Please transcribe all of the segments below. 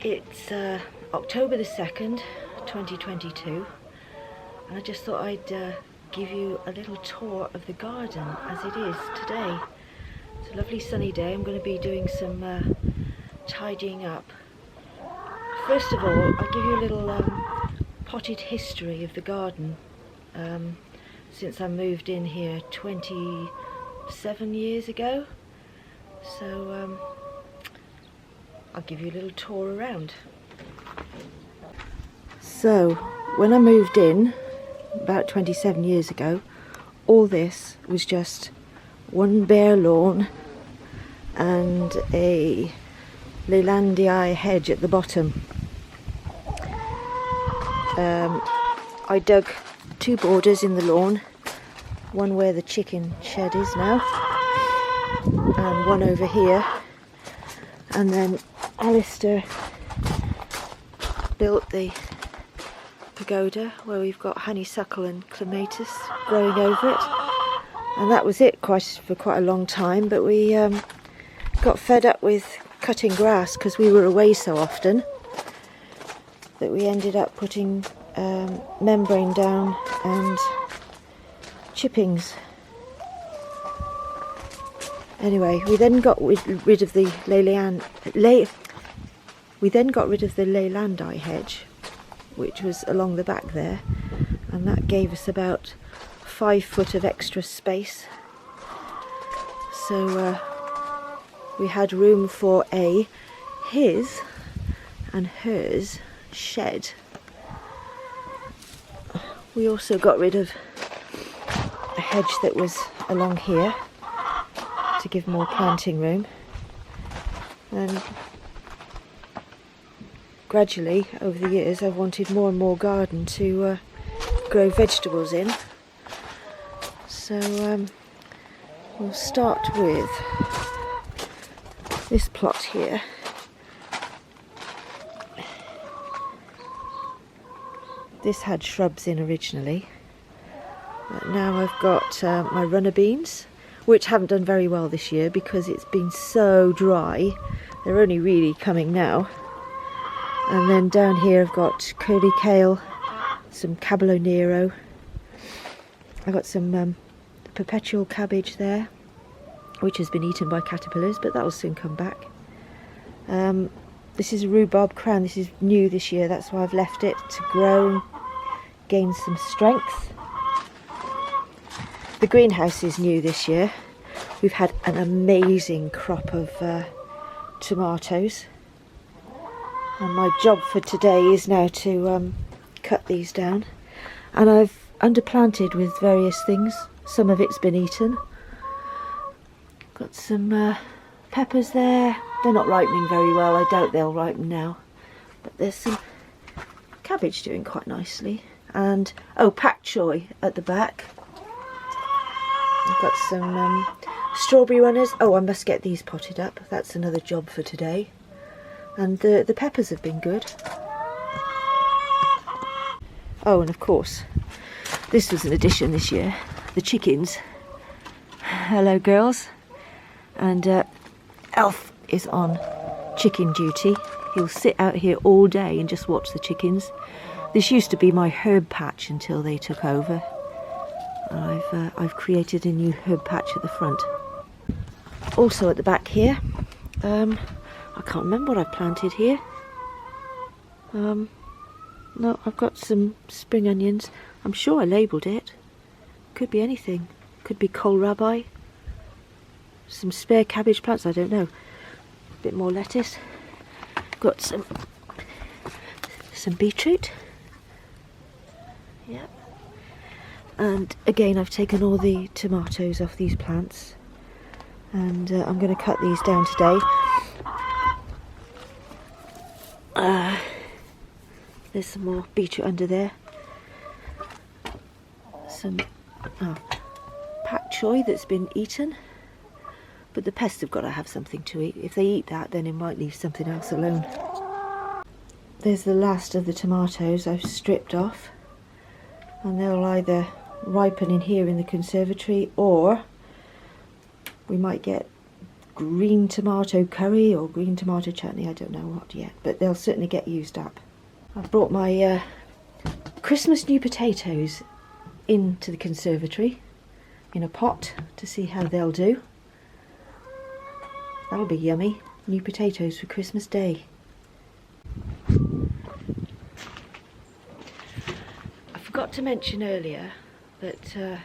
It's October the 2nd, 2022, and I just thought I'd give you a little tour of the garden as it is today. It's a lovely sunny day. I'm going to be doing some tidying up. First of all, I'll give you a little potted history of the garden since I moved in here 27 years ago. So I'll give you a little tour around. So when I moved in about 27 years ago, all this was just one bare lawn and a Leylandii hedge at the bottom. I dug two borders in the lawn, one where the chicken shed is now and one over here, and then Alistair built the pagoda where we've got honeysuckle and clematis growing over it, and that was it for quite a long time. But we got fed up with cutting grass because we were away so often that we ended up putting membrane down and chippings. Anyway, we then got rid of the Leylandii hedge, which was along the back there, and that gave us about 5 foot of extra space. So we had room for his and hers shed. We also got rid of a hedge that was along here to give more planting room, and gradually over the years I've wanted more and more garden to grow vegetables in. So we'll start with this plot here. This had shrubs in originally, but now I've got my runner beans, which haven't done very well this year because it's been so dry. They're only really coming now. And then down here I've got curly kale, some cabello nero. I've got some perpetual cabbage there, which has been eaten by caterpillars, but that will soon come back. This is a rhubarb crown. This is new this year, that's why I've left it to grow and gain some strength. The greenhouse is new this year. We've had an amazing crop of tomatoes, and my job for today is now to cut these down. And I've underplanted with various things. Some of it's been eaten. Got some peppers there. They're not ripening very well. I doubt they'll ripen now. But there's some cabbage doing quite nicely. And pak choy at the back. I've got some strawberry runners. Oh, I must get these potted up. That's another job for today. And the peppers have been good. Oh, and of course, this was an addition this year. The chickens. Hello, girls. And Alf is on chicken duty. He'll sit out here all day and just watch the chickens. This used to be my herb patch until they took over. I've created a new herb patch at the front. Also at the back here, I can't remember what I've planted here. No, I've got some spring onions. I'm sure I labelled it. Could be anything. Could be kohlrabi. Some spare cabbage plants, I don't know. A bit more lettuce. Got some beetroot. Yep. And again, I've taken all the tomatoes off these plants, and I'm going to cut these down today. There's some more beetroot under there. Some pak choy that's been eaten, but the pests have got to have something to eat. If they eat that, then it might leave something else alone. There's the last of the tomatoes I've stripped off, and they'll either ripen in here in the conservatory, or we might get green tomato curry or green tomato chutney, I don't know what yet, but they'll certainly get used up. I've brought my Christmas new potatoes into the conservatory in a pot to see how they'll do. That'll be yummy. New potatoes for Christmas Day. I forgot to mention earlier that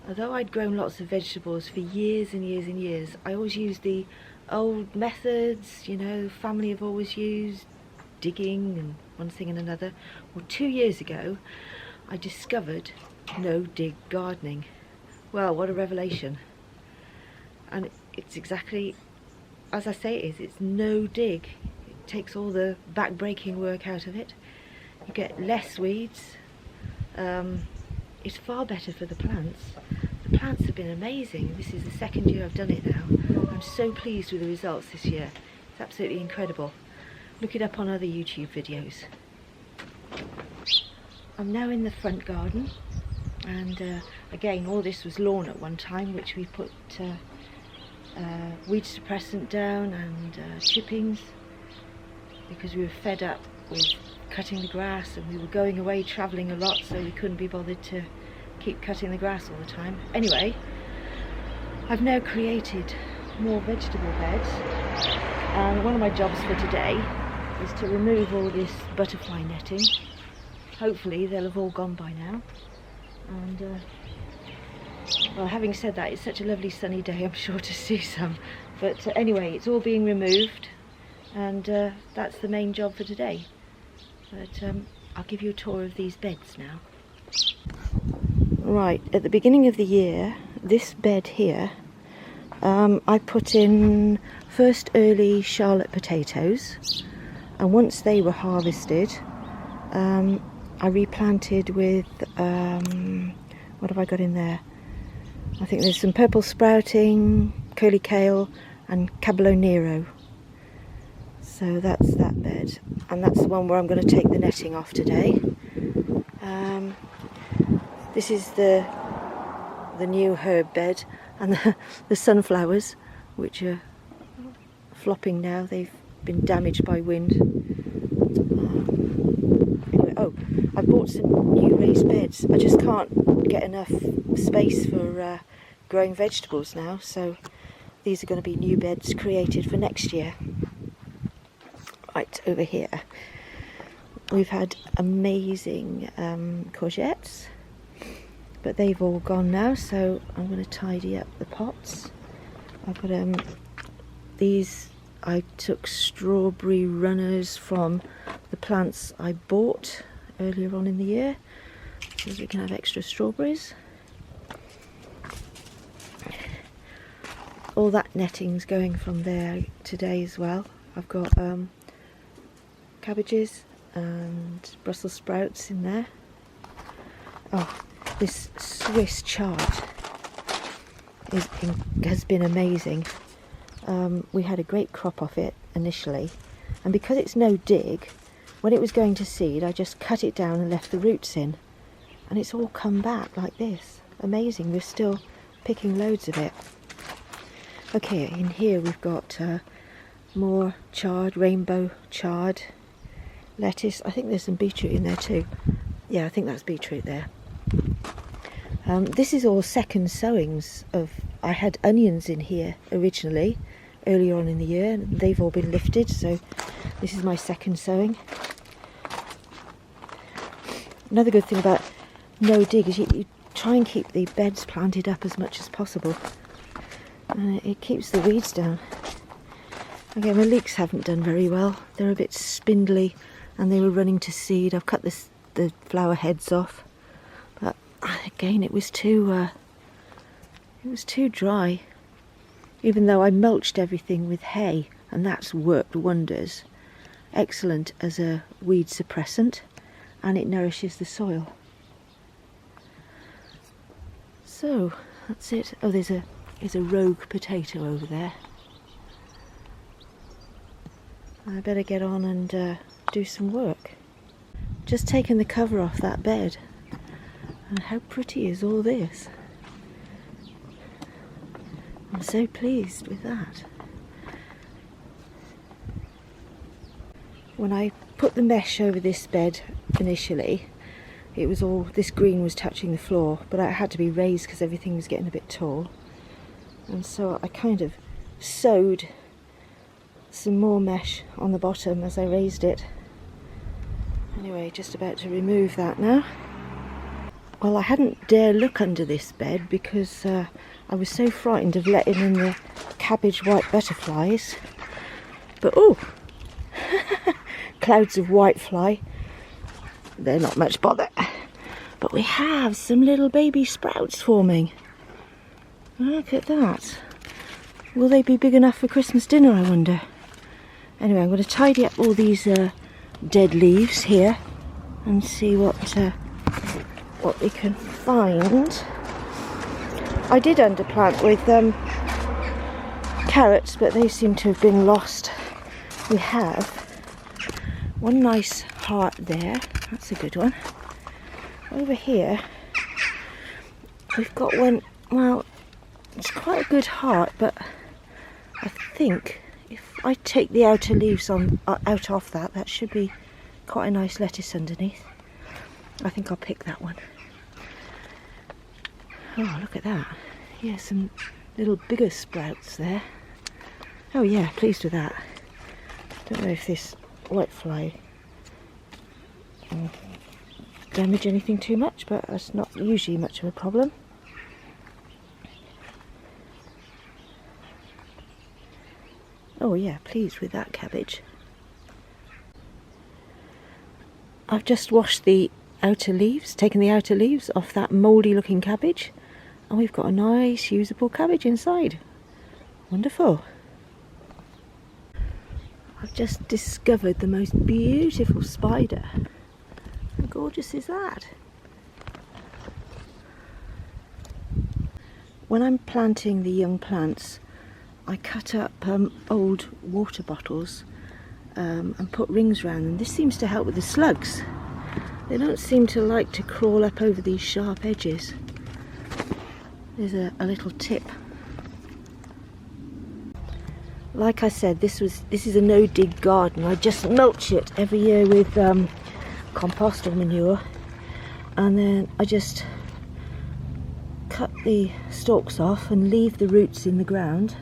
although I'd grown lots of vegetables for years and years and years, I always used the old methods, you know, family have always used, digging and one thing and another. Well, 2 years ago I discovered no-dig gardening. Well, what a revelation. And it's exactly as I say it is. It's no-dig. It takes all the back-breaking work out of it. You get less weeds. It's far better for the plants. The plants have been amazing. This is the second year I've done it now. I'm so pleased with the results this year. It's absolutely incredible. Look it up on other YouTube videos. I'm now in the front garden, and again, all this was lawn at one time, which we put weed suppressant down and chippings, because we were fed up with cutting the grass, and we were going away travelling a lot, so we couldn't be bothered to keep cutting the grass all the time. Anyway, I've now created more vegetable beds, and one of my jobs for today is to remove all this butterfly netting. Hopefully they'll have all gone by now. And well, having said that, it's such a lovely sunny day, I'm sure to see some. But anyway, it's all being removed, and that's the main job for today. But I'll give you a tour of these beds now. Right, at the beginning of the year, this bed here, I put in first early Charlotte potatoes, and once they were harvested, I replanted with, what have I got in there? I think there's some purple sprouting, curly kale and Cabello Nero. So that's that bed, and that's the one where I'm going to take the netting off today. This is the new herb bed, and the sunflowers, which are flopping now. They've been damaged by wind. Anyway, oh, I bought some new raised beds. I just can't get enough space for growing vegetables now, so these are going to be new beds created for next year. Right, over here we've had amazing courgettes, but they've all gone now, so I'm going to tidy up the pots. I've got these, I took strawberry runners from the plants I bought earlier on in the year, so we can have extra strawberries. All that netting's going from there today as well. I've got cabbages and Brussels sprouts in there. Oh, this Swiss chard has been amazing. We had a great crop off it initially, and because it's no dig, when it was going to seed, I just cut it down and left the roots in, and it's all come back like this. Amazing. We're still picking loads of it. Okay, in here we've got more chard, rainbow chard, lettuce. I think there's some beetroot in there too. Yeah, I think that's beetroot there. This is all second sowings of, I had onions in here originally, earlier on in the year, and they've all been lifted, so this is my second sowing. Another good thing about no dig is you try and keep the beds planted up as much as possible, and it keeps the weeds down. Okay, my leeks haven't done very well. They're a bit spindly and they were running to seed. I've cut the flower heads off, but again it was too dry, even though I mulched everything with hay, and that's worked wonders. Excellent as a weed suppressant, and it nourishes the soil. So that's it. Oh, there's a rogue potato over there. I better get on and do some work. Just taken the cover off that bed, and how pretty is all this? I'm so pleased with that. When I put the mesh over this bed initially, it was all, this green was touching the floor, but it had to be raised because everything was getting a bit tall. And so I kind of sewed some more mesh on the bottom as I raised it. Anyway, just about to remove that now. Well, I hadn't dare look under this bed because I was so frightened of letting in the cabbage white butterflies. But oh, clouds of whitefly. They're not much bother. But we have some little baby sprouts forming. Look at that. Will they be big enough for Christmas dinner, I wonder? Anyway, I'm going to tidy up all these dead leaves here and see what we can find. I did underplant with carrots, but they seem to have been lost. We have one nice heart there. That's a good one. Over here, we've got one, well, it's quite a good heart, but I think if I take the outer leaves out of that, that should be quite a nice lettuce underneath. I think I'll pick that one. Oh, look at that. Yeah, some little bigger sprouts there. Oh yeah, pleased with that. Don't know if this whitefly will damage anything too much, but that's not usually much of a problem. Oh yeah, pleased with that cabbage. I've just washed the outer leaves, taken the outer leaves off that mouldy looking cabbage, and we've got a nice usable cabbage inside. Wonderful. I've just discovered the most beautiful spider. How gorgeous is that? When I'm planting the young plants, I cut up old water bottles and put rings around them. This seems to help with the slugs. They don't seem to like to crawl up over these sharp edges. There's a little tip. Like I said, this is a no-dig garden. I just mulch it every year with compost or manure, and then I just cut the stalks off and leave the roots in the ground,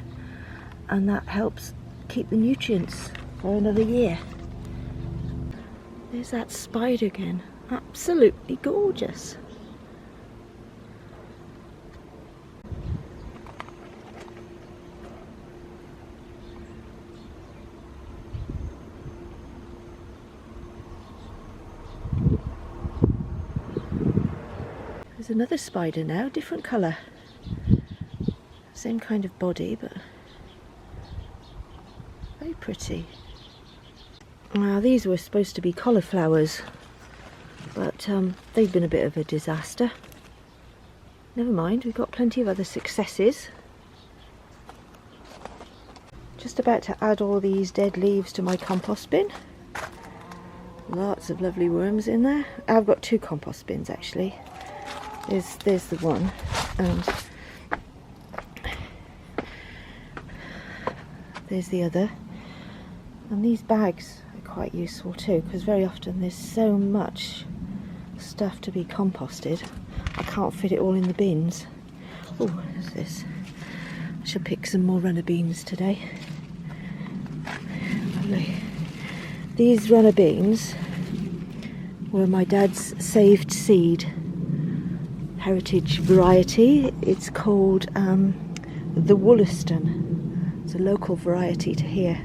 and that helps keep the nutrients for another year. There's that spider again. Absolutely gorgeous. There's another spider now, different colour. Same kind of body, but very pretty. Now these were supposed to be cauliflowers, but they've been a bit of a disaster. Never mind, we've got plenty of other successes. Just about to add all these dead leaves to my compost bin. Lots of lovely worms in there. I've got two compost bins actually. There's the one, and there's the other. And these bags are quite useful too, because very often there's so much stuff to be composted, I can't fit it all in the bins. Oh, what's this? I shall pick some more runner beans today. Lovely. These runner beans were my dad's saved seed. Heritage variety. It's called the Wollaston. It's a local variety to here.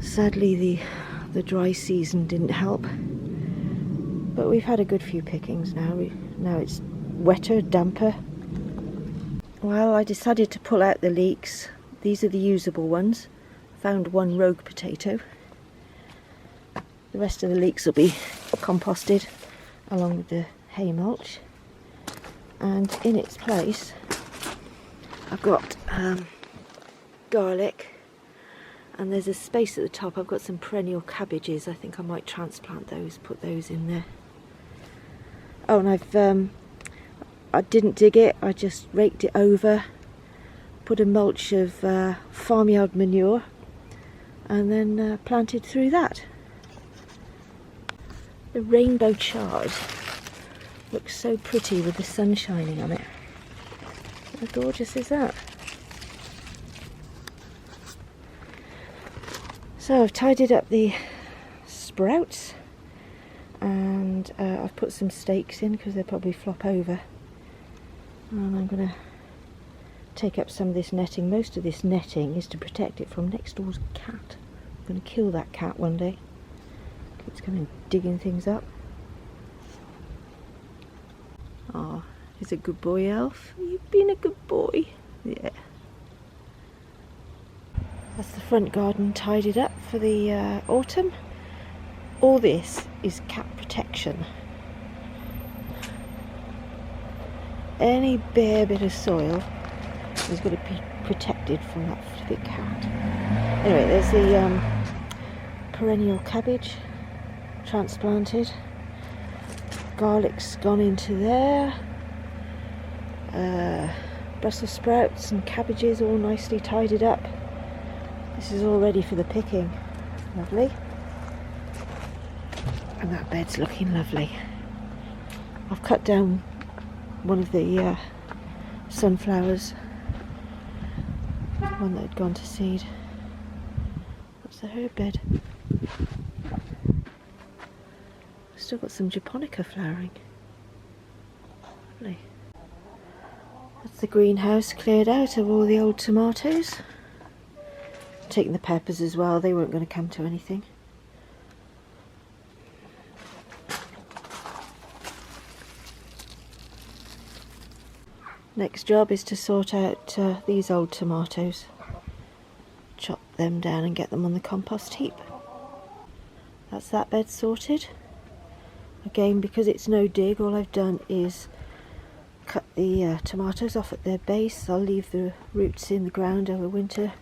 Sadly the dry season didn't help, but we've had a good few pickings now. Now it's wetter, damper. Well, I decided to pull out the leeks. These are the usable ones. Found one rogue potato. The rest of the leeks will be composted along with the hay mulch, and in its place I've got garlic, and there's a space at the top. I've got some perennial cabbages. I think I might transplant those, put those in there. Oh, and I didn't dig it, I just raked it over, put a mulch of farmyard manure and then planted through that. The rainbow chard looks so pretty with the sun shining on it. How gorgeous is that? So I've tidied up the sprouts, and I've put some stakes in because they'll probably flop over, and I'm going to take up some of this netting. Most of this netting is to protect it from next door's cat. I'm going to kill that cat one day. It's coming digging things up. Oh, he's a good boy, Elf. You've been a good boy. Yeah. That's the front garden tidied up for the autumn. All this is cat protection. Any bare bit of soil is going to be protected from that flipping cat. Anyway, there's the perennial cabbage transplanted. Garlic's gone into there. Brussels sprouts and cabbages all nicely tidied up. This is all ready for the picking. Lovely. And that bed's looking lovely. I've cut down one of the sunflowers, one that had gone to seed. That's the herb bed. Still got some japonica flowering. Lovely. That's the greenhouse cleared out of all the old tomatoes. Taking the peppers as well, they weren't going to come to anything. Next job is to sort out these old tomatoes. Chop them down and get them on the compost heap. That's that bed sorted. Again, because it's no dig, all I've done is cut the tomatoes off at their base. I'll leave the roots in the ground over winter,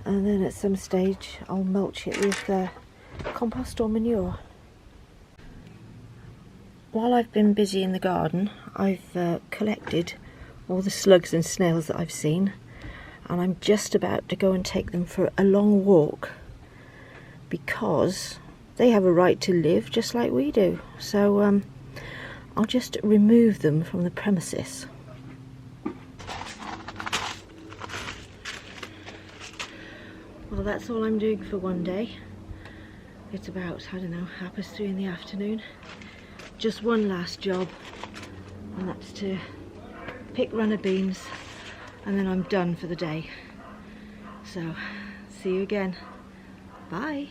and then at some stage I'll mulch it with compost or manure. While I've been busy in the garden, I've collected all the slugs and snails that I've seen, and I'm just about to go and take them for a long walk, because they have a right to live just like we do. So I'll just remove them from the premises. Well, that's all I'm doing for one day. It's about, I don't know, 3:30 in the afternoon. Just one last job, and that's to pick runner beans, and then I'm done for the day. So, see you again. Bye.